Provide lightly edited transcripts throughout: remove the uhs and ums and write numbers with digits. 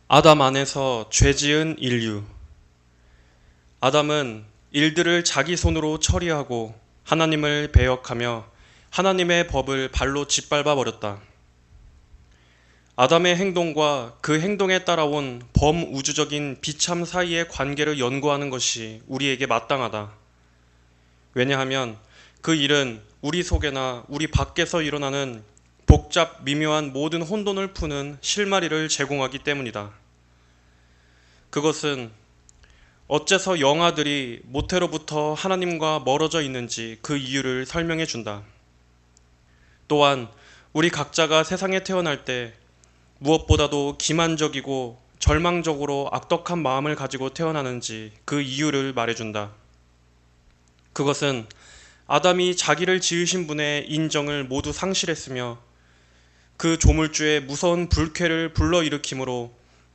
아담 안에서 죄지은 인류. 아담은 일들을 자기 손으로 처리하고 하나님을 배역하며 하나님의 법을 발로 짓밟아 버렸다. 아담의 행동과 그 행동에 따라온 범우주적인 비참 사이의 관계를 연구하는 것이 우리에게 마땅하다. 왜냐하면 그 일은 우리 속에나 우리 밖에서 일어나는 복잡 미묘한 모든 혼돈을 푸는 실마리를 제공하기 때문이다. 그것은 어째서 영아들이 모태로부터 하나님과 멀어져 있는지 그 이유를 설명해 준다. 또한 우리 각자가 세상에 태어날 때 무엇보다도 기만적이고 절망적으로 악독한 마음을 가지고 태어나는지 그 이유를 말해준다. 그것은 아담이 자기를 지으신 분의 인정을 모두 상실했으며 그 조물주의 무서운 불쾌를 불러일으키므로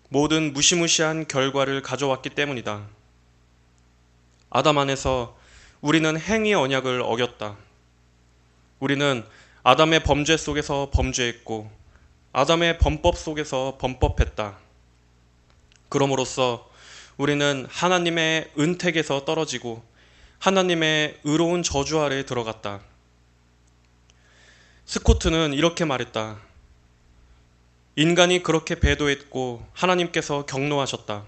모든 무시무시한 결과를 가져왔기 때문이다. 아담 안에서 우리는 행위 언약을 어겼다. 우리는 아담의 범죄 속에서 범죄했고 아담의 범법 속에서 범법했다. 그럼으로써 우리는 하나님의 은택에서 떨어지고 하나님의 의로운 저주 아래에 들어갔다. 스코트는 이렇게 말했다. 인간이 그렇게 배도했고 하나님께서 경노하셨다.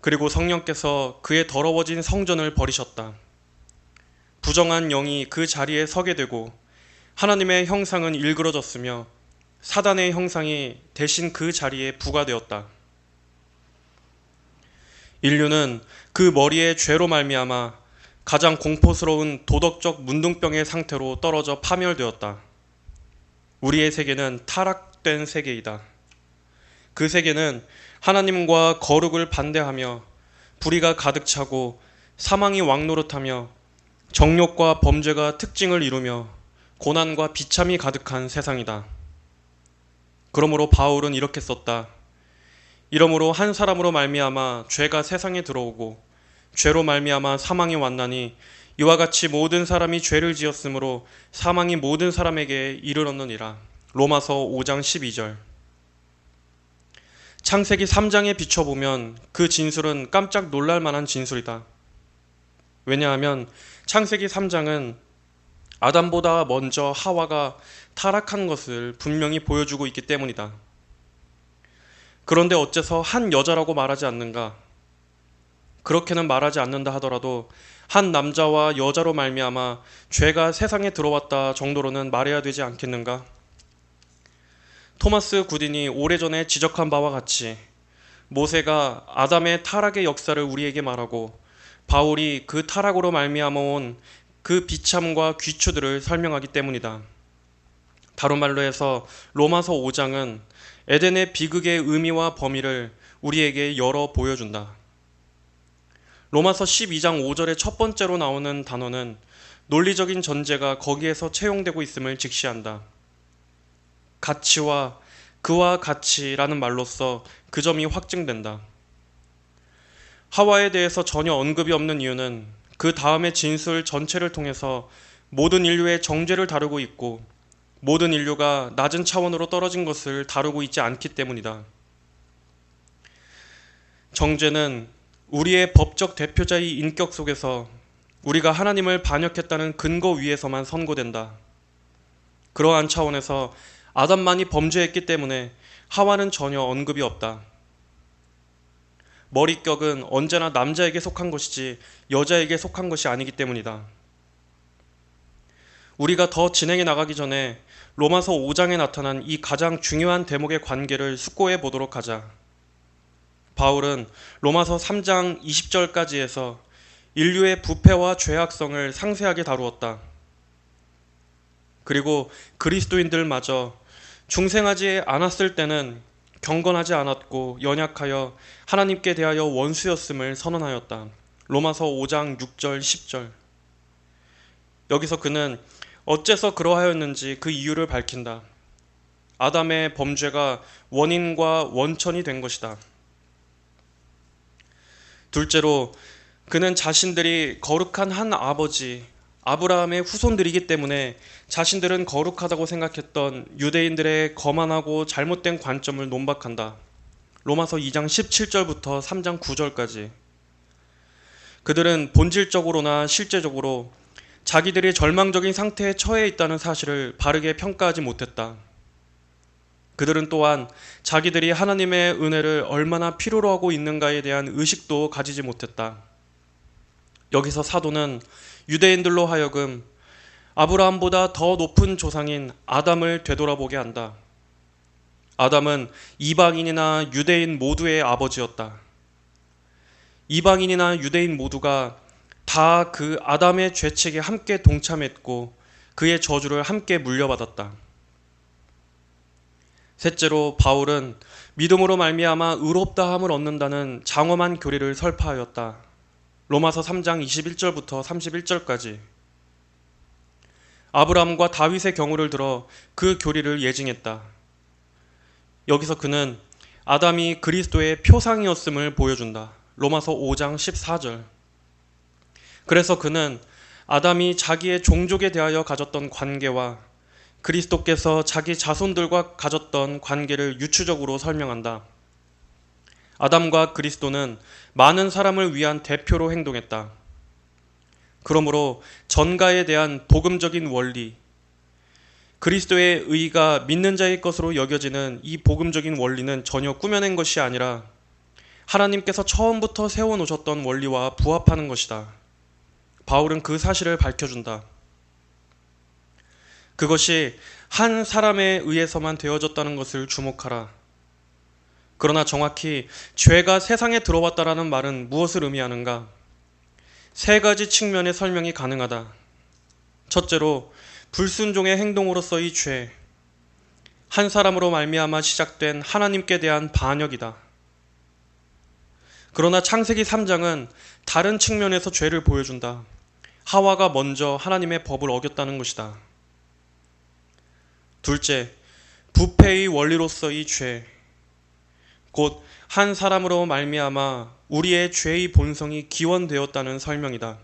그리고 성령께서 그의 더러워진 성전을 버리셨다. 부정한 영이 그 자리에 서게 되고 하나님의 형상은 일그러졌으며 사단의 형상이 대신 그 자리에 부과되었다. 인류는 그 머리의 죄로 말미암아 가장 공포스러운 도덕적 문둥병의 상태로 떨어져 파멸되었다. 우리의 세계는 타락된 세계이다. 그 세계는 하나님과 거룩을 반대하며 불의가 가득 차고 사망이 왕노릇하며 정욕과 범죄가 특징을 이루며 고난과 비참이 가득한 세상이다. 그러므로 바울은 이렇게 썼다. 이러므로 한 사람으로 말미암아 죄가 세상에 들어오고 죄로 말미암아 사망이 왔나니 이와 같이 모든 사람이 죄를 지었으므로 사망이 모든 사람에게 이르렀느니라. 로마서 5장 12절. 창세기 3장에 비춰보면 그 진술은 깜짝 놀랄 만한 진술이다. 왜냐하면 창세기 3장은 아담보다 먼저 하와가 타락한 것을 분명히 보여주고 있기 때문이다. 그런데 어째서 한 여자라고 말하지 않는가? 그렇게는 말하지 않는다 하더라도 한 남자와 여자로 말미암아 죄가 세상에 들어왔다 정도로는 말해야 되지 않겠는가? 토마스 구딘이 오래전에 지적한 바와 같이 모세가 아담의 타락의 역사를 우리에게 말하고 바울이 그 타락으로 말미암아 온 그 비참과 귀추들을 설명하기 때문이다. 다른 말로 해서 로마서 5장은 에덴의 비극의 의미와 범위를 우리에게 열어 보여준다. 로마서 12장 5절의 첫 번째로 나오는 단어는 논리적인 전제가 거기에서 채용되고 있음을 직시한다. 가치와 그와 같이라는 말로써 그 점이 확증된다. 하와에 대해서 전혀 언급이 없는 이유는 그 다음의 진술 전체를 통해서 모든 인류의 정죄를 다루고 있고 모든 인류가 낮은 차원으로 떨어진 것을 다루고 있지 않기 때문이다. 정죄는 우리의 법적 대표자의 인격 속에서 우리가 하나님을 반역했다는 근거 위에서만 선고된다. 그러한 차원에서 아담만이 범죄했기 때문에 하와는 전혀 언급이 없다. 머릿격은 언제나 남자에게 속한 것이지 여자에게 속한 것이 아니기 때문이다. 우리가 더 진행해 나가기 전에 로마서 5장에 나타난 이 가장 중요한 대목의 관계를 숙고해 보도록 하자. 바울은 로마서 3장 20절까지 해서 인류의 부패와 죄악성을 상세하게 다루었다. 그리고 그리스도인들마저 중생하지 않았을 때는 경건하지 않았고 연약하여 하나님께 대하여 원수였음을 선언하였다. 로마서 5장 6절 10절. 여기서 그는 어째서 그러하였는지 그 이유를 밝힌다. 아담의 범죄가 원인과 원천이 된 것이다. 둘째로 그는 자신들이 거룩한 한 아버지 아브라함의 후손들이기 때문에 자신들은 거룩하다고 생각했던 유대인들의 거만하고 잘못된 관점을 논박한다. 로마서 2장 17절부터 3장 9절까지. 그들은 본질적으로나 실제적으로 자기들이 절망적인 상태에 처해 있다는 사실을 바르게 평가하지 못했다. 그들은 또한 자기들이 하나님의 은혜를 얼마나 필요로 하고 있는가에 대한 의식도 가지지 못했다. 여기서 사도는 유대인들로 하여금 아브라함보다 더 높은 조상인 아담을 되돌아보게 한다. 아담은 이방인이나 유대인 모두의 아버지였다. 이방인이나 유대인 모두가 다 그 아담의 죄책에 함께 동참했고 그의 저주를 함께 물려받았다. 셋째로 바울은 믿음으로 말미암아 의롭다함을 얻는다는 장엄한 교리를 설파하였다. 로마서 3장 21절부터 31절까지. 아브라함과 다윗의 경우를 들어 그 교리를 예증했다. 여기서 그는 아담이 그리스도의 표상이었음을 보여준다. 로마서 5장 14절. 그래서 그는 아담이 자기의 종족에 대하여 가졌던 관계와 그리스도께서 자기 자손들과 가졌던 관계를 유추적으로 설명한다. 아담과 그리스도는 많은 사람을 위한 대표로 행동했다. 그러므로 전가에 대한 복음적인 원리, 그리스도의 의가 믿는 자의 것으로 여겨지는 이 복음적인 원리는 전혀 꾸며낸 것이 아니라 하나님께서 처음부터 세워놓으셨던 원리와 부합하는 것이다. 바울은 그 사실을 밝혀준다. 그것이 한 사람에 의해서만 되어졌다는 것을 주목하라. 그러나 정확히 죄가 세상에 들어왔다라는 말은 무엇을 의미하는가? 세 가지 측면의 설명이 가능하다. 첫째로 불순종의 행동으로서의 죄, 한 사람으로 말미암아 시작된 하나님께 대한 반역이다. 그러나 창세기 3장은 다른 측면에서 죄를 보여준다. 하와가 먼저 하나님의 법을 어겼다는 것이다. 둘째, 부패의 원리로서의 죄, 곧 한 사람으로 말미암아 우리의 죄의 본성이 기원되었다는 설명이다.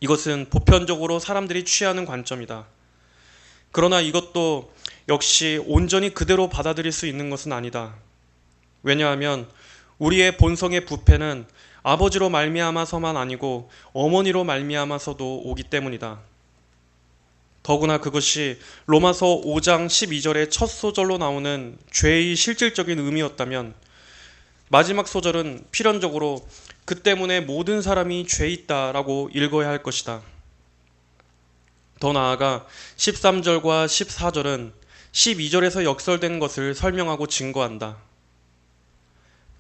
이것은 보편적으로 사람들이 취하는 관점이다. 그러나 이것도 역시 온전히 그대로 받아들일 수 있는 것은 아니다. 왜냐하면 우리의 본성의 부패는 아버지로 말미암아서만 아니고 어머니로 말미암아서도 오기 때문이다. 더구나 그것이 로마서 5장 12절의 첫 소절로 나오는 죄의 실질적인 의미였다면 마지막 소절은 필연적으로 그 때문에 모든 사람이 죄 있다라고 읽어야 할 것이다. 더 나아가 13절과 14절은 12절에서 역설된 것을 설명하고 증거한다.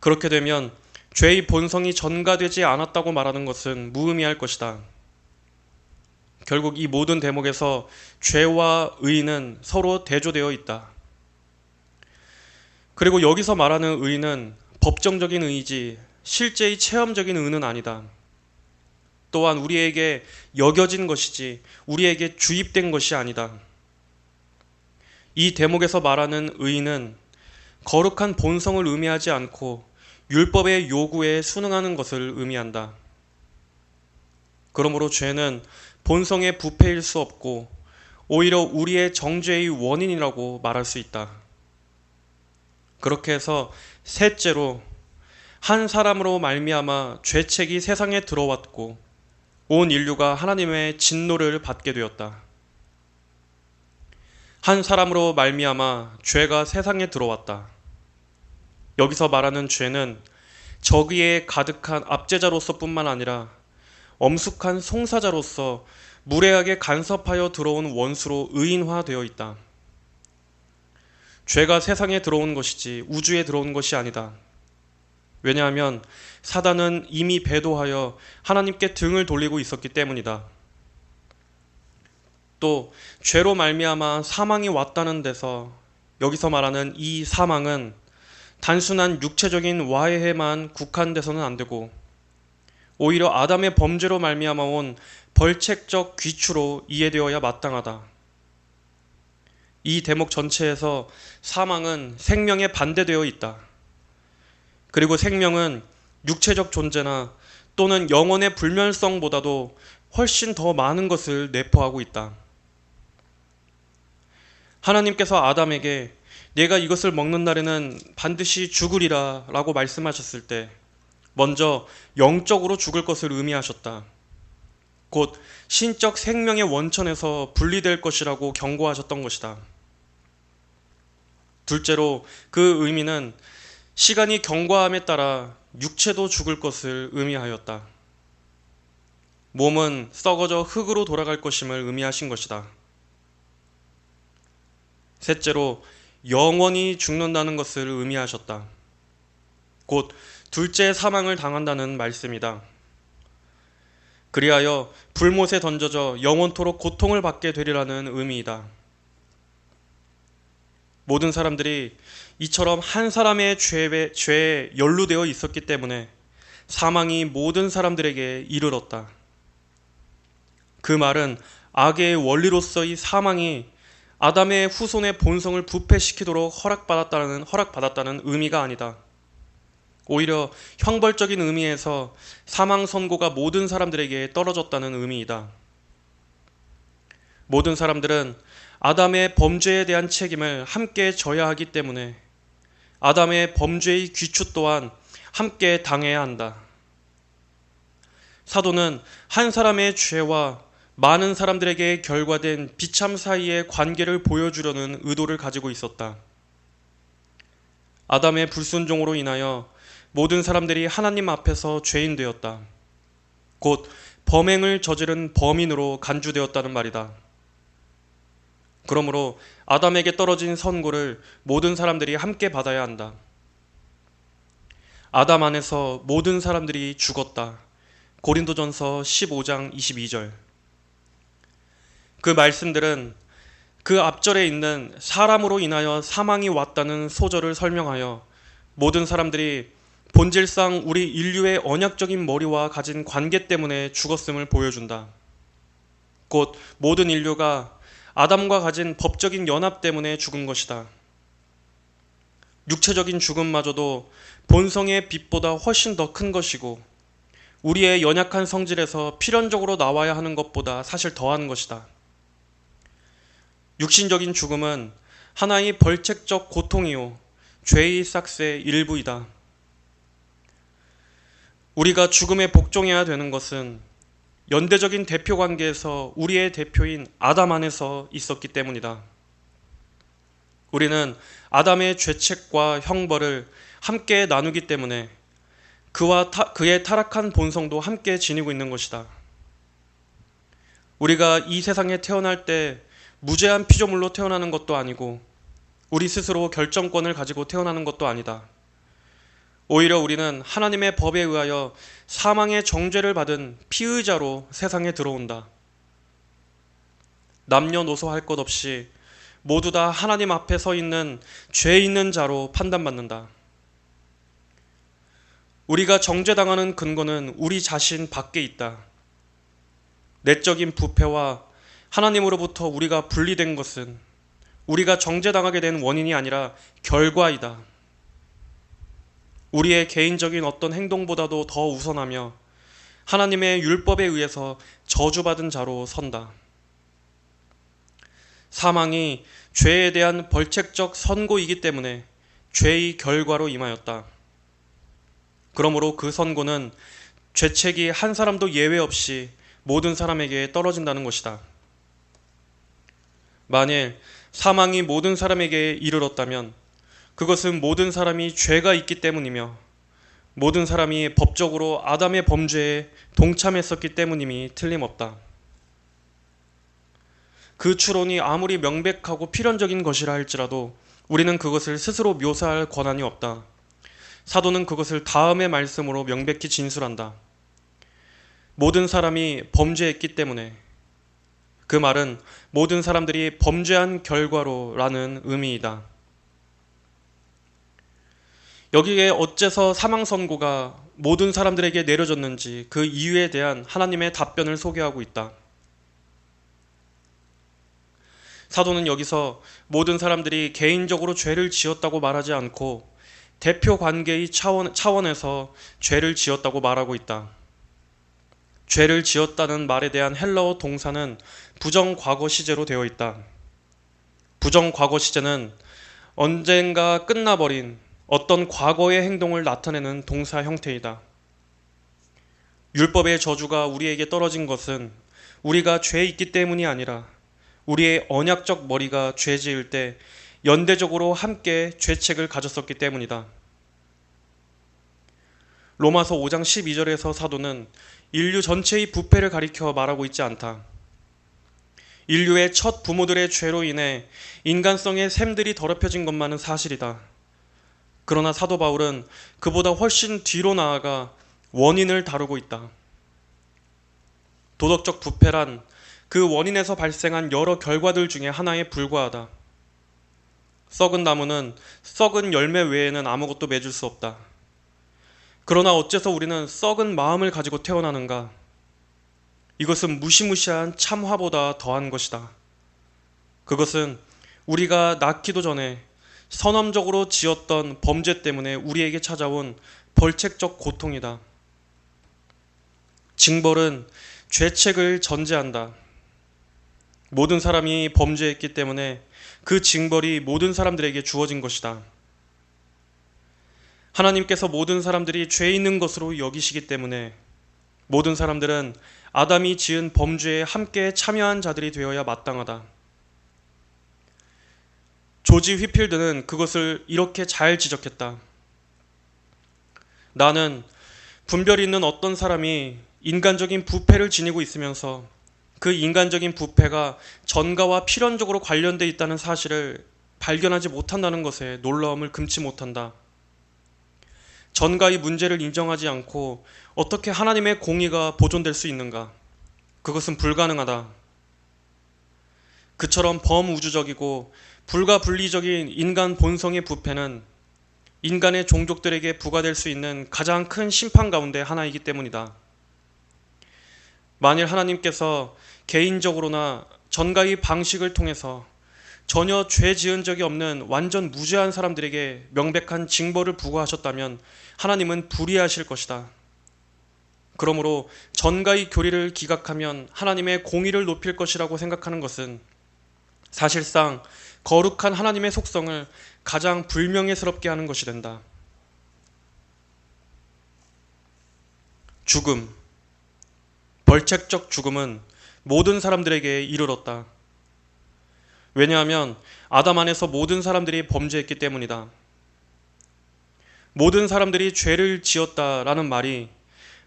그렇게 되면 죄의 본성이 전가되지 않았다고 말하는 것은 무의미할 것이다. 결국 이 모든 대목에서 죄와 의는 서로 대조되어 있다. 그리고 여기서 말하는 의는 법정적인 의지, 실제의 체험적인 의는 아니다. 또한 우리에게 여겨진 것이지 우리에게 주입된 것이 아니다. 이 대목에서 말하는 의는 거룩한 본성을 의미하지 않고 율법의 요구에 순응하는 것을 의미한다. 그러므로 죄는 본성의 부패일 수 없고 오히려 우리의 정죄의 원인이라고 말할 수 있다. 그렇게 해서 셋째로 한 사람으로 말미암아 죄책이 세상에 들어왔고 온 인류가 하나님의 진노를 받게 되었다. 한 사람으로 말미암아 죄가 세상에 들어왔다. 여기서 말하는 죄는 저기에 가득한 압제자로서 뿐만 아니라 엄숙한 송사자로서 무례하게 간섭하여 들어온 원수로 의인화되어 있다. 죄가 세상에 들어온 것이지 우주에 들어온 것이 아니다. 왜냐하면 사단은 이미 배도하여 하나님께 등을 돌리고 있었기 때문이다. 또 죄로 말미암아 사망이 왔다는 데서 여기서 말하는 이 사망은 단순한 육체적인 와해에만 국한돼서는 안 되고 오히려 아담의 범죄로 말미암아 온 벌책적 귀추로 이해되어야 마땅하다. 이 대목 전체에서 사망은 생명에 반대되어 있다. 그리고 생명은 육체적 존재나 또는 영혼의 불멸성보다도 훨씬 더 많은 것을 내포하고 있다. 하나님께서 아담에게 네가 이것을 먹는 날에는 반드시 죽으리라 라고 말씀하셨을 때 먼저 영적으로 죽을 것을 의미하셨다. 곧 신적 생명의 원천에서 분리될 것이라고 경고하셨던 것이다. 둘째로 그 의미는 시간이 경과함에 따라 육체도 죽을 것을 의미하였다. 몸은 썩어져 흙으로 돌아갈 것임을 의미하신 것이다. 셋째로 영원히 죽는다는 것을 의미하셨다. 곧 둘째 사망을 당한다는 말씀이다. 그리하여 불못에 던져져 영원토록 고통을 받게 되리라는 의미이다. 모든 사람들이 이처럼 한 사람의 죄에 연루되어 있었기 때문에 사망이 모든 사람들에게 이르렀다. 그 말은 악의 원리로서의 사망이 아담의 후손의 본성을 부패시키도록 허락받았다는 의미가 아니다. 오히려 형벌적인 의미에서 사망 선고가 모든 사람들에게 떨어졌다는 의미이다. 모든 사람들은 아담의 범죄에 대한 책임을 함께 져야 하기 때문에 아담의 범죄의 귀추 또한 함께 당해야 한다. 사도는 한 사람의 죄와 많은 사람들에게 결과된 비참 사이의 관계를 보여주려는 의도를 가지고 있었다. 아담의 불순종으로 인하여 모든 사람들이 하나님 앞에서 죄인 되었다. 곧 범행을 저지른 범인으로 간주되었다는 말이다. 그러므로 아담에게 떨어진 선고를 모든 사람들이 함께 받아야 한다. 아담 안에서 모든 사람들이 죽었다. 고린도전서 15장 22절. 그 말씀들은 그 앞절에 있는 사람으로 인하여 사망이 왔다는 소절을 설명하여 모든 사람들이 본질상 우리 인류의 언약적인 머리와 가진 관계 때문에 죽었음을 보여준다. 곧 모든 인류가 아담과 가진 법적인 연합 때문에 죽은 것이다. 육체적인 죽음마저도 본성의 빛보다 훨씬 더 큰 것이고 우리의 연약한 성질에서 필연적으로 나와야 하는 것보다 사실 더한 것이다. 육신적인 죽음은 하나의 벌책적 고통이요 죄의 싹스의 일부이다. 우리가 죽음에 복종해야 되는 것은 연대적인 대표 관계에서 우리의 대표인 아담 안에서 있었기 때문이다. 우리는 아담의 죄책과 형벌을 함께 나누기 때문에 그의 타락한 본성도 함께 지니고 있는 것이다. 우리가 이 세상에 태어날 때 무죄한 피조물로 태어나는 것도 아니고 우리 스스로 결정권을 가지고 태어나는 것도 아니다. 오히려 우리는 하나님의 법에 의하여 사망의 정죄를 받은 피의자로 세상에 들어온다. 남녀노소 할 것 없이 모두 다 하나님 앞에 서 있는 죄 있는 자로 판단받는다. 우리가 정죄당하는 근거는 우리 자신 밖에 있다. 내적인 부패와 하나님으로부터 우리가 분리된 것은 우리가 정죄당하게 된 원인이 아니라 결과이다. 우리의 개인적인 어떤 행동보다도 더 우선하며 하나님의 율법에 의해서 저주받은 자로 선다. 사망이 죄에 대한 벌책적 선고이기 때문에 죄의 결과로 임하였다. 그러므로 그 선고는 죄책이 한 사람도 예외 없이 모든 사람에게 떨어진다는 것이다. 만일 사망이 모든 사람에게 이르렀다면 그것은 모든 사람이 죄가 있기 때문이며 모든 사람이 법적으로 아담의 범죄에 동참했었기 때문임이 틀림없다. 그 추론이 아무리 명백하고 필연적인 것이라 할지라도 우리는 그것을 스스로 묘사할 권한이 없다. 사도는 그것을 다음의 말씀으로 명백히 진술한다. 모든 사람이 범죄했기 때문에, 그 말은 모든 사람들이 범죄한 결과로라는 의미이다. 여기에 어째서 사망 선고가 모든 사람들에게 내려졌는지 그 이유에 대한 하나님의 답변을 소개하고 있다. 사도는 여기서 모든 사람들이 개인적으로 죄를 지었다고 말하지 않고 대표 관계의 차원에서 죄를 지었다고 말하고 있다. 죄를 지었다는 말에 대한 헬라어 동사는 부정과거 시제로 되어 있다. 부정과거 시제는 언젠가 끝나버린 어떤 과거의 행동을 나타내는 동사 형태이다. 율법의 저주가 우리에게 떨어진 것은 우리가 죄에 있기 때문이 아니라 우리의 언약적 머리가 죄 지을 때 연대적으로 함께 죄책을 가졌었기 때문이다. 로마서 5장 12절에서 사도는 인류 전체의 부패를 가리켜 말하고 있지 않다. 인류의 첫 부모들의 죄로 인해 인간성의 샘들이 더럽혀진 것만은 사실이다. 그러나 사도 바울은 그보다 훨씬 뒤로 나아가 원인을 다루고 있다. 도덕적 부패란 그 원인에서 발생한 여러 결과들 중에 하나에 불과하다. 썩은 나무는 썩은 열매 외에는 아무것도 맺을 수 없다. 그러나 어째서 우리는 썩은 마음을 가지고 태어나는가? 이것은 무시무시한 참화보다 더한 것이다. 그것은 우리가 낳기도 전에 선언적으로 지었던 범죄 때문에 우리에게 찾아온 벌책적 고통이다. 징벌은 죄책을 전제한다. 모든 사람이 범죄했기 때문에 그 징벌이 모든 사람들에게 주어진 것이다. 하나님께서 모든 사람들이 죄 있는 것으로 여기시기 때문에 모든 사람들은 아담이 지은 범죄에 함께 참여한 자들이 되어야 마땅하다. 조지 휘필드는 그것을 이렇게 잘 지적했다. 나는 분별이 있는 어떤 사람이 인간적인 부패를 지니고 있으면서 그 인간적인 부패가 전가와 필연적으로 관련되어 있다는 사실을 발견하지 못한다는 것에 놀라움을 금치 못한다. 전가의 문제를 인정하지 않고 어떻게 하나님의 공의가 보존될 수 있는가? 그것은 불가능하다. 그처럼 범우주적이고 불가분리적인 인간 본성의 부패는 인간의 종족들에게 부과될 수 있는 가장 큰 심판 가운데 하나이기 때문이다. 만일 하나님께서 개인적으로나 전가의 방식을 통해서 전혀 죄 지은 적이 없는 완전 무죄한 사람들에게 명백한 징벌을 부과하셨다면 하나님은 불의하실 것이다. 그러므로 전가의 교리를 기각하면 하나님의 공의를 높일 것이라고 생각하는 것은 사실상 거룩한 하나님의 속성을 가장 불명예스럽게 하는 것이 된다. 죽음, 벌책적 죽음은 모든 사람들에게 이르렀다. 왜냐하면 아담 안에서 모든 사람들이 범죄했기 때문이다. 모든 사람들이 죄를 지었다라는 말이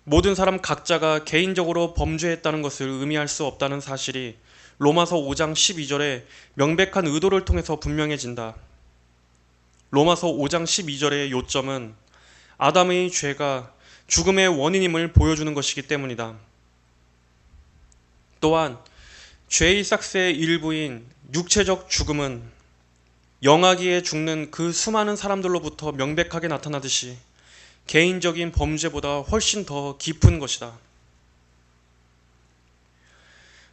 모든 사람 각자가 개인적으로 범죄했다는 것을 의미할 수 없다는 사실이 로마서 5장 12절의 명백한 의도를 통해서 분명해진다. 로마서 5장 12절의 요점은 아담의 죄가 죽음의 원인임을 보여주는 것이기 때문이다. 또한 죄의 싹스의 일부인 육체적 죽음은 영아기에 죽는 그 수많은 사람들로부터 명백하게 나타나듯이 개인적인 범죄보다 훨씬 더 깊은 것이다.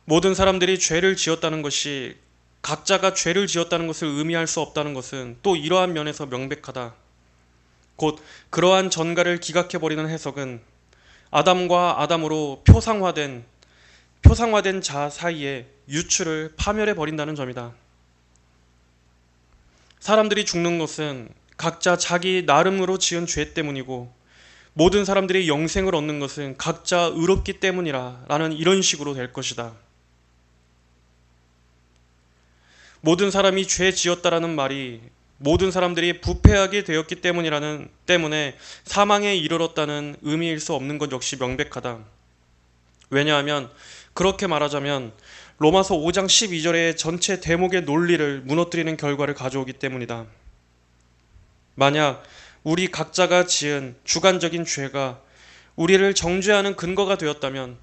모든 사람들이 죄를 지었다는 것이 각자가 죄를 지었다는 것을 의미할 수 없다는 것은 또 이러한 면에서 명백하다. 곧 그러한 전가를 기각해버리는 해석은 아담과 아담으로 표상화된 자 사이의 유추를 파멸해버린다는 점이다. 사람들이 죽는 것은 각자 자기 나름으로 지은 죄 때문이고 모든 사람들이 영생을 얻는 것은 각자 의롭기 때문이라 라는 이런 식으로 될 것이다. 모든 사람이 죄 지었다라는 말이 모든 사람들이 부패하게 되었기 때문에 사망에 이르렀다는 의미일 수 없는 것 역시 명백하다. 왜냐하면 그렇게 말하자면 로마서 5장 12절의 전체 대목의 논리를 무너뜨리는 결과를 가져오기 때문이다. 만약 우리 각자가 지은 주관적인 죄가 우리를 정죄하는 근거가 되었다면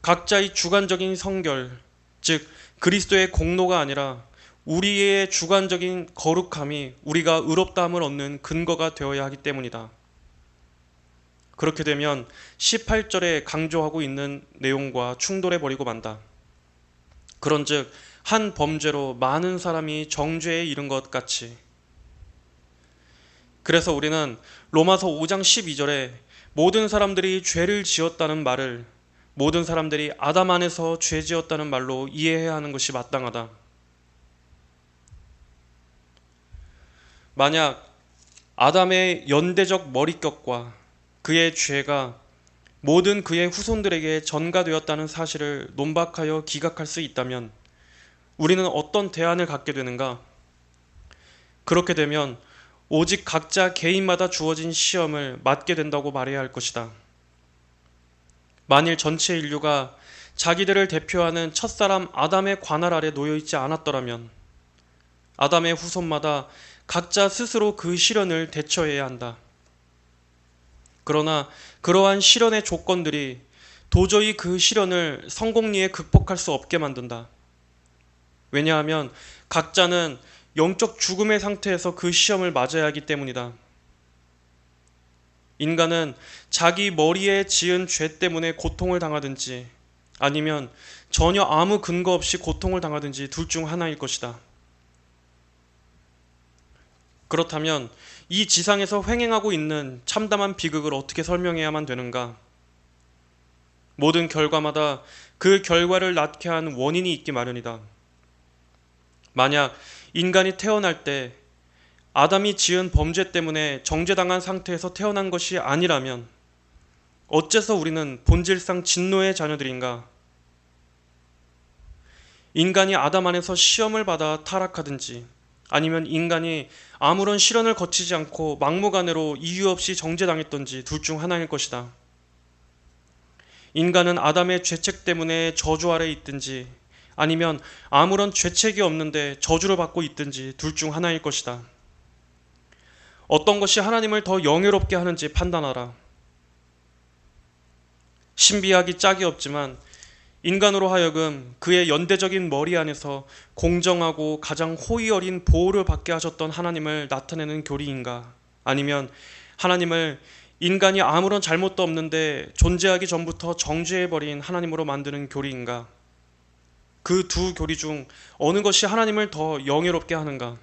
각자의 주관적인 성결, 즉 그리스도의 공로가 아니라 우리의 주관적인 거룩함이 우리가 의롭다함을 얻는 근거가 되어야 하기 때문이다. 그렇게 되면 18절에 강조하고 있는 내용과 충돌해버리고 만다. 그런즉 한 범죄로 많은 사람이 정죄에 이른 것 같이. 그래서 우리는 로마서 5장 12절에 모든 사람들이 죄를 지었다는 말을 모든 사람들이 아담 안에서 죄 지었다는 말로 이해해야 하는 것이 마땅하다. 만약 아담의 연대적 머릿격과 그의 죄가 모든 그의 후손들에게 전가되었다는 사실을 논박하여 기각할 수 있다면 우리는 어떤 대안을 갖게 되는가? 그렇게 되면 오직 각자 개인마다 주어진 시험을 맞게 된다고 말해야 할 것이다. 만일 전체 인류가 자기들을 대표하는 첫사람 아담의 관할 아래 놓여 있지 않았더라면 아담의 후손마다 각자 스스로 그 시련을 대처해야 한다. 그러나 그러한 시련의 조건들이 도저히 그 시련을 성공리에 극복할 수 없게 만든다. 왜냐하면 각자는 영적 죽음의 상태에서 그 시험을 맞아야 하기 때문이다. 인간은 자기 머리에 지은 죄 때문에 고통을 당하든지 아니면 전혀 아무 근거 없이 고통을 당하든지 둘 중 하나일 것이다. 그렇다면 이 지상에서 횡행하고 있는 참담한 비극을 어떻게 설명해야만 되는가? 모든 결과마다 그 결과를 낳게 한 원인이 있기 마련이다. 만약 인간이 태어날 때 아담이 지은 범죄 때문에 정죄당한 상태에서 태어난 것이 아니라면 어째서 우리는 본질상 진노의 자녀들인가? 인간이 아담 안에서 시험을 받아 타락하든지 아니면 인간이 아무런 시련을 거치지 않고 막무가내로 이유 없이 정죄당했던지 둘 중 하나일 것이다. 인간은 아담의 죄책 때문에 저주 아래 있든지 아니면 아무런 죄책이 없는데 저주를 받고 있든지 둘 중 하나일 것이다. 어떤 것이 하나님을 더 영예롭게 하는지 판단하라. 신비하기 짝이 없지만 인간으로 하여금 그의 연대적인 머리 안에서 공정하고 가장 호의 어린 보호를 받게 하셨던 하나님을 나타내는 교리인가? 아니면 하나님을 인간이 아무런 잘못도 없는데 존재하기 전부터 정죄해버린 하나님으로 만드는 교리인가? 그 두 교리 중 어느 것이 하나님을 더 영예롭게 하는가?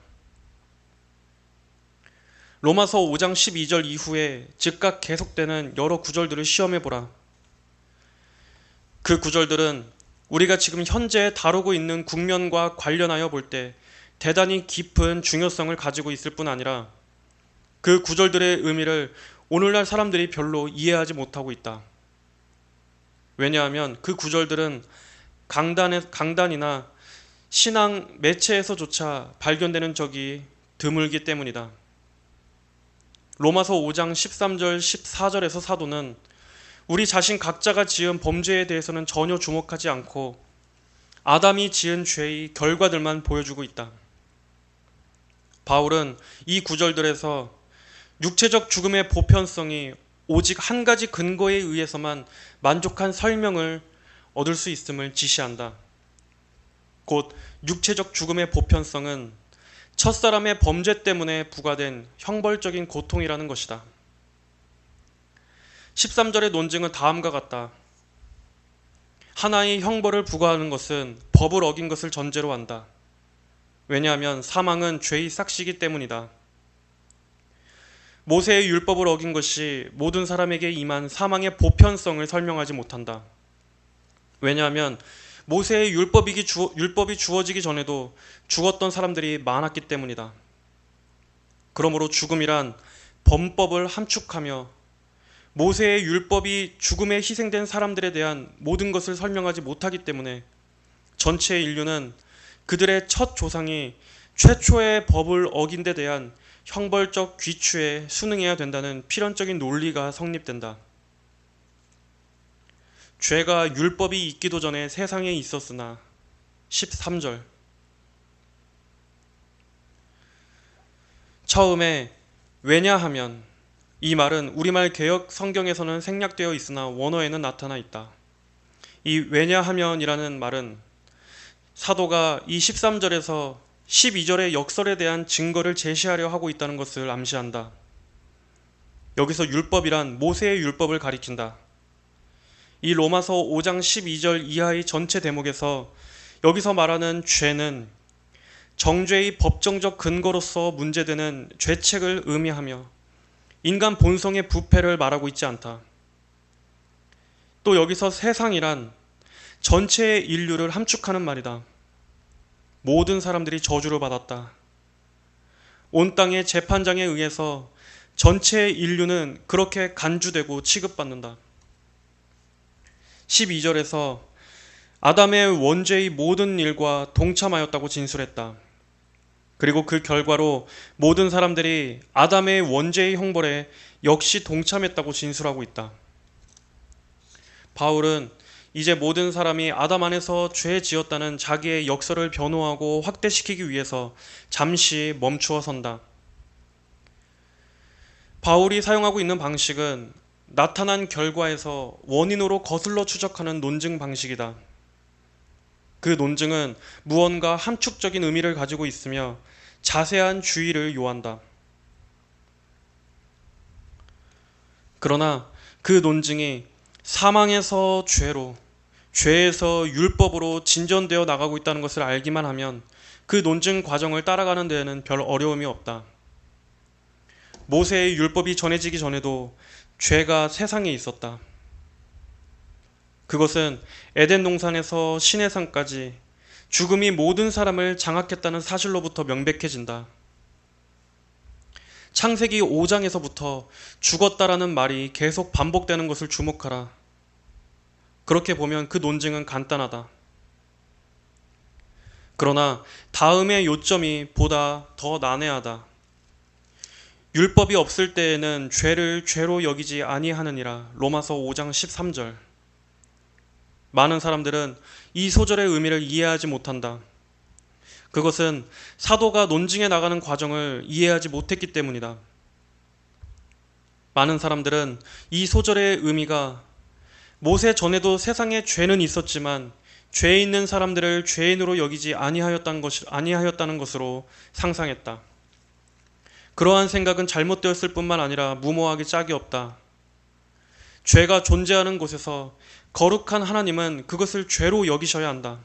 로마서 5장 12절 이후에 즉각 계속되는 여러 구절들을 시험해보라. 그 구절들은 우리가 지금 현재 다루고 있는 국면과 관련하여 볼 때 대단히 깊은 중요성을 가지고 있을 뿐 아니라 그 구절들의 의미를 오늘날 사람들이 별로 이해하지 못하고 있다. 왜냐하면 그 구절들은 강단이나 신앙 매체에서조차 발견되는 적이 드물기 때문이다. 로마서 5장 13절 14절에서 사도는 우리 자신 각자가 지은 범죄에 대해서는 전혀 주목하지 않고 아담이 지은 죄의 결과들만 보여주고 있다. 바울은 이 구절들에서 육체적 죽음의 보편성이 오직 한 가지 근거에 의해서만 만족한 설명을 얻을 수 있음을 지시한다. 곧 육체적 죽음의 보편성은 첫사람의 범죄 때문에 부과된 형벌적인 고통이라는 것이다. 13절의 논증은 다음과 같다. 하나의 형벌을 부과하는 것은 법을 어긴 것을 전제로 한다. 왜냐하면 사망은 죄의 삭시기 때문이다. 모세의 율법을 어긴 것이 모든 사람에게 임한 사망의 보편성을 설명하지 못한다. 왜냐하면 모세의 율법이 주어지기 전에도 죽었던 사람들이 많았기 때문이다. 그러므로 죽음이란 범법을 함축하며 모세의 율법이 죽음에 희생된 사람들에 대한 모든 것을 설명하지 못하기 때문에 전체 인류는 그들의 첫 조상이 최초의 법을 어긴 데 대한 형벌적 귀추에 순응해야 된다는 필연적인 논리가 성립된다. 죄가 율법이 있기도 전에 세상에 있었으나 13절 처음에 왜냐하면 이 말은 우리말 개역 성경에서는 생략되어 있으나 원어에는 나타나 있다. 이 왜냐하면이라는 말은 사도가 이 13절에서 12절의 역설에 대한 증거를 제시하려 하고 있다는 것을 암시한다. 여기서 율법이란 모세의 율법을 가리킨다. 이 로마서 5장 12절 이하의 전체 대목에서 여기서 말하는 죄는 정죄의 법정적 근거로서 문제되는 죄책을 의미하며 인간 본성의 부패를 말하고 있지 않다. 또 여기서 세상이란 전체의 인류를 함축하는 말이다. 모든 사람들이 저주를 받았다. 온 땅의 재판장에 의해서 전체 인류는 그렇게 간주되고 취급받는다. 12절에서 아담의 원죄의 모든 일과 동참하였다고 진술했다. 그리고 그 결과로 모든 사람들이 아담의 원죄의 형벌에 역시 동참했다고 진술하고 있다. 바울은 이제 모든 사람이 아담 안에서 죄 지었다는 자기의 역설을 변호하고 확대시키기 위해서 잠시 멈추어 선다. 바울이 사용하고 있는 방식은 나타난 결과에서 원인으로 거슬러 추적하는 논증 방식이다. 그 논증은 무언가 함축적인 의미를 가지고 있으며 자세한 주의를 요한다. 그러나 그 논증이 사망에서 죄로, 죄에서 율법으로 진전되어 나가고 있다는 것을 알기만 하면 그 논증 과정을 따라가는 데에는 별 어려움이 없다. 모세의 율법이 전해지기 전에도 죄가 세상에 있었다. 그것은 에덴 동산에서 시내산까지 죽음이 모든 사람을 장악했다는 사실로부터 명백해진다. 창세기 5장에서부터 죽었다라는 말이 계속 반복되는 것을 주목하라. 그렇게 보면 그 논증은 간단하다. 그러나 다음의 요점이 보다 더 난해하다. 율법이 없을 때에는 죄를 죄로 여기지 아니하느니라. 로마서 5장 13절. 많은 사람들은 이 소절의 의미를 이해하지 못한다. 그것은 사도가 논증해 나가는 과정을 이해하지 못했기 때문이다. 많은 사람들은 이 소절의 의미가 모세 전에도 세상에 죄는 있었지만 죄 있는 사람들을 죄인으로 여기지 아니하였다는 것으로 상상했다. 그러한 생각은 잘못되었을 뿐만 아니라 무모하기 짝이 없다. 죄가 존재하는 곳에서 거룩한 하나님은 그것을 죄로 여기셔야 한다.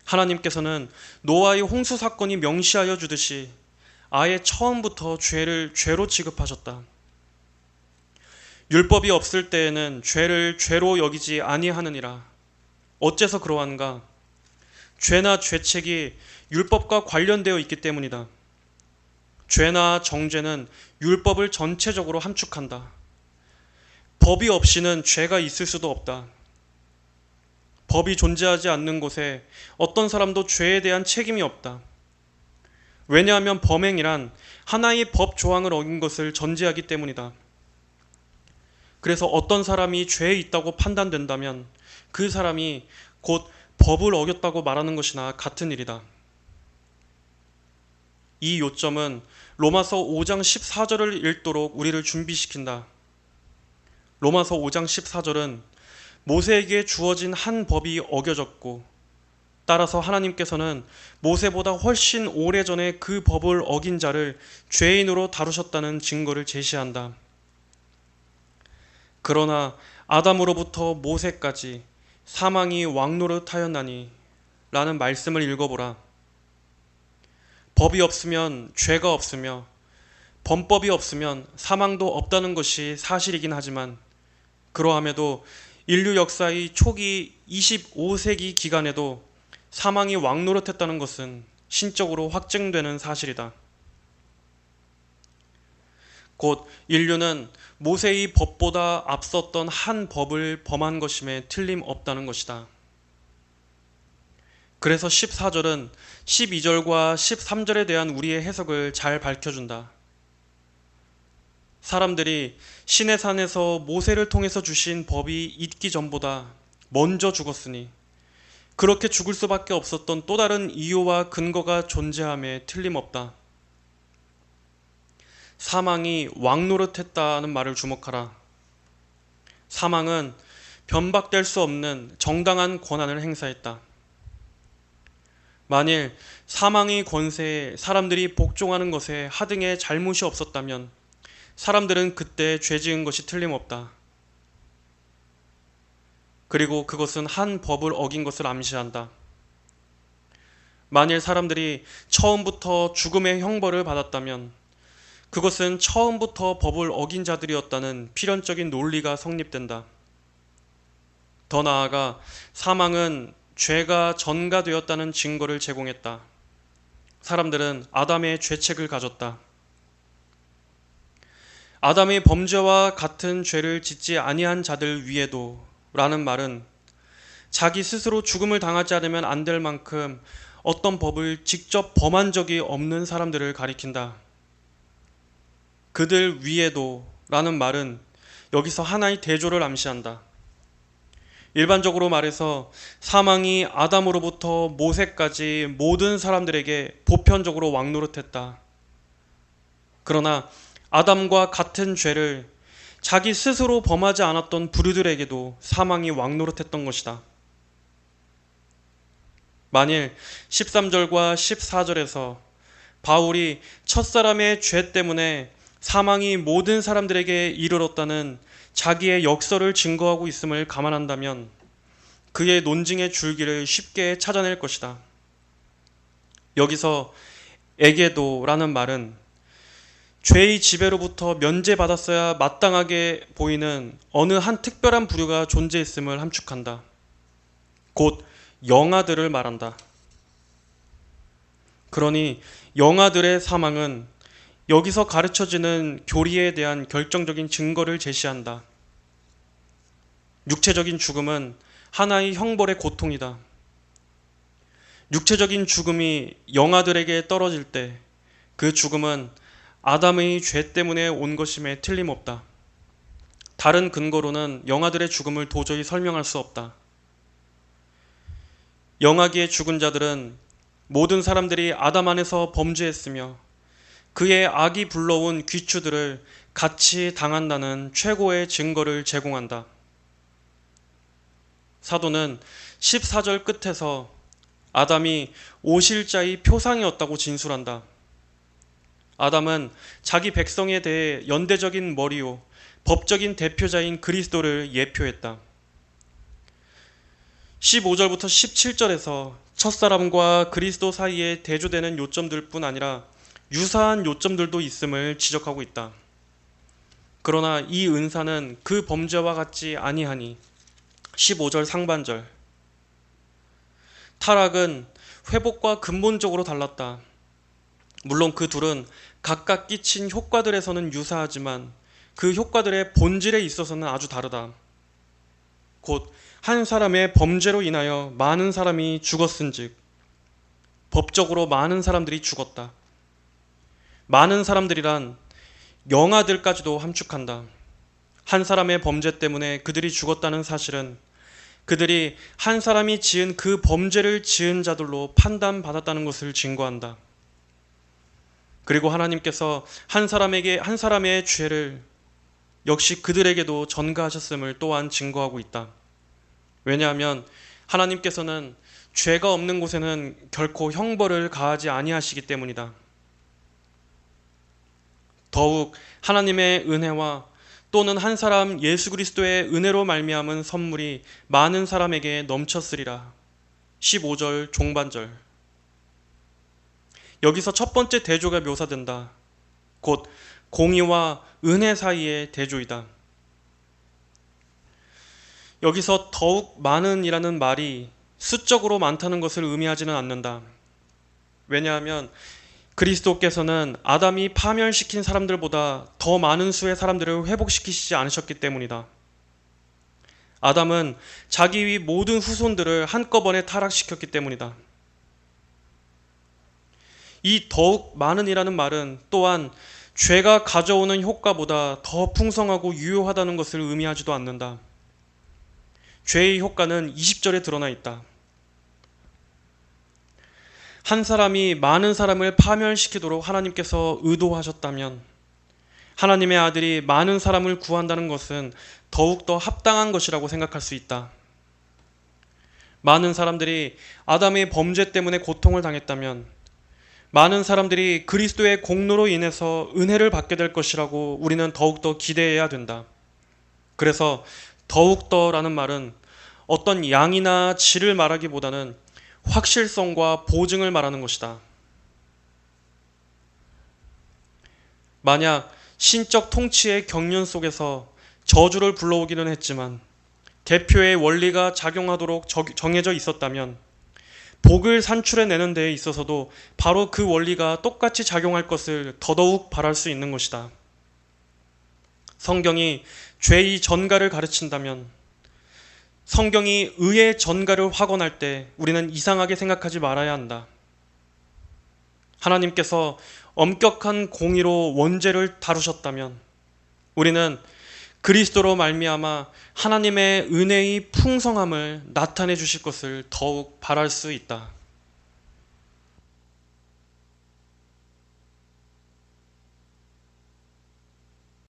하나님께서는 노아의 홍수 사건이 명시하여 주듯이 아예 처음부터 죄를 죄로 취급하셨다. 율법이 없을 때에는 죄를 죄로 여기지 아니하느니라. 어째서 그러한가? 죄나 죄책이 율법과 관련되어 있기 때문이다. 죄나 정죄는 율법을 전체적으로 함축한다. 법이 없이는 죄가 있을 수도 없다. 법이 존재하지 않는 곳에 어떤 사람도 죄에 대한 책임이 없다. 왜냐하면 범행이란 하나의 법 조항을 어긴 것을 전제하기 때문이다. 그래서 어떤 사람이 죄에 있다고 판단된다면 그 사람이 곧 법을 어겼다고 말하는 것이나 같은 일이다. 이 요점은 로마서 5장 14절을 읽도록 우리를 준비시킨다. 로마서 5장 14절은 모세에게 주어진 한 법이 어겨졌고 따라서 하나님께서는 모세보다 훨씬 오래전에 그 법을 어긴 자를 죄인으로 다루셨다는 증거를 제시한다. 그러나 아담으로부터 모세까지 사망이 왕노릇하였나니 라는 말씀을 읽어보라. 법이 없으면 죄가 없으며 범법이 없으면 사망도 없다는 것이 사실이긴 하지만 그러함에도 인류 역사의 초기 25세기 기간에도 사망이 왕노릇했다는 것은 신적으로 확증되는 사실이다. 곧 인류는 모세의 법보다 앞섰던 한 법을 범한 것임에 틀림없다는 것이다. 그래서 14절은 12절과 13절에 대한 우리의 해석을 잘 밝혀준다. 사람들이 시내산에서 모세를 통해서 주신 법이 있기 전보다 먼저 죽었으니 그렇게 죽을 수밖에 없었던 또 다른 이유와 근거가 존재함에 틀림없다. 사망이 왕노릇했다는 말을 주목하라. 사망은 변박될 수 없는 정당한 권한을 행사했다. 만일 사망의 권세에 사람들이 복종하는 것에 하등의 잘못이 없었다면 사람들은 그때 죄 지은 것이 틀림없다. 그리고 그것은 한 법을 어긴 것을 암시한다. 만일 사람들이 처음부터 죽음의 형벌을 받았다면 그것은 처음부터 법을 어긴 자들이었다는 필연적인 논리가 성립된다. 더 나아가 사망은 죄가 전가되었다는 증거를 제공했다. 사람들은 아담의 죄책을 가졌다. 아담의 범죄와 같은 죄를 짓지 아니한 자들 위에도 라는 말은 자기 스스로 죽음을 당하지 않으면 안 될 만큼 어떤 법을 직접 범한 적이 없는 사람들을 가리킨다. 그들 위에도 라는 말은 여기서 하나의 대조를 암시한다. 일반적으로 말해서 사망이 아담으로부터 모세까지 모든 사람들에게 보편적으로 왕노릇했다. 그러나 아담과 같은 죄를 자기 스스로 범하지 않았던 부류들에게도 사망이 왕노릇했던 것이다. 만일 13절과 14절에서 바울이 첫사람의 죄 때문에 사망이 모든 사람들에게 이르렀다는 자기의 역설을 증거하고 있음을 감안한다면 그의 논증의 줄기를 쉽게 찾아낼 것이다. 여기서 에게도라는 말은 죄의 지배로부터 면제받았어야 마땅하게 보이는 어느 한 특별한 부류가 존재했음을 함축한다. 곧 영아들을 말한다. 그러니 영아들의 사망은 여기서 가르쳐지는 교리에 대한 결정적인 증거를 제시한다. 육체적인 죽음은 하나의 형벌의 고통이다. 육체적인 죽음이 영아들에게 떨어질 때 그 죽음은 아담의 죄 때문에 온 것임에 틀림없다. 다른 근거로는 영아들의 죽음을 도저히 설명할 수 없다. 영아기에 죽은 자들은 모든 사람들이 아담 안에서 범죄했으며 그의 악이 불러온 귀추들을 같이 당한다는 최고의 증거를 제공한다. 사도는 14절 끝에서 아담이 오실자의 표상이었다고 진술한다. 아담은 자기 백성에 대해 연대적인 머리요 법적인 대표자인 그리스도를 예표했다. 15절부터 17절에서 첫사람과 그리스도 사이에 대조되는 요점들 뿐 아니라 유사한 요점들도 있음을 지적하고 있다. 그러나 이 은사는 그 범죄와 같지 아니하니 15절 상반절 타락은 회복과 근본적으로 달랐다. 물론 그 둘은 각각 끼친 효과들에서는 유사하지만 그 효과들의 본질에 있어서는 아주 다르다. 곧 한 사람의 범죄로 인하여 많은 사람이 죽었은즉 법적으로 많은 사람들이 죽었다. 많은 사람들이란 영아들까지도 함축한다. 한 사람의 범죄 때문에 그들이 죽었다는 사실은 그들이 한 사람이 지은 그 범죄를 지은 자들로 판단받았다는 것을 증거한다. 그리고 하나님께서 한 사람의 죄를 역시 그들에게도 전가하셨음을 또한 증거하고 있다. 왜냐하면 하나님께서는 죄가 없는 곳에는 결코 형벌을 가하지 아니하시기 때문이다. 더욱 하나님의 은혜와 또는 한 사람 예수 그리스도의 은혜로 말미암은 선물이 많은 사람에게 넘쳤으리라. 15절 종반절. 여기서 첫 번째 대조가 묘사된다. 곧 공의와 은혜 사이의 대조이다. 여기서 더욱 많은이라는 말이 수적으로 많다는 것을 의미하지는 않는다. 왜냐하면 그리스도께서는 아담이 파멸시킨 사람들보다 더 많은 수의 사람들을 회복시키시지 않으셨기 때문이다. 아담은 자기 위 모든 후손들을 한꺼번에 타락시켰기 때문이다. 이 더욱 많은이라는 말은 또한 죄가 가져오는 효과보다 더 풍성하고 유효하다는 것을 의미하지도 않는다. 죄의 효과는 20절에 드러나 있다. 한 사람이 많은 사람을 파멸시키도록 하나님께서 의도하셨다면 하나님의 아들이 많은 사람을 구한다는 것은 더욱더 합당한 것이라고 생각할 수 있다. 많은 사람들이 아담의 범죄 때문에 고통을 당했다면 많은 사람들이 그리스도의 공로로 인해서 은혜를 받게 될 것이라고 우리는 더욱더 기대해야 된다. 그래서 더욱더라는 말은 어떤 양이나 질을 말하기보다는 확실성과 보증을 말하는 것이다. 만약 신적 통치의 경륜 속에서 저주를 불러오기는 했지만 대표의 원리가 작용하도록 정해져 있었다면 복을 산출해내는 데에 있어서도 바로 그 원리가 똑같이 작용할 것을 더더욱 바랄 수 있는 것이다. 성경이 죄의 전가를 가르친다면, 성경이 의의 전가를 확언할 때 우리는 이상하게 생각하지 말아야 한다. 하나님께서 엄격한 공의로 원죄를 다루셨다면 우리는 그리스도로 말미암아 하나님의 은혜의 풍성함을 나타내 주실 것을 더욱 바랄 수 있다.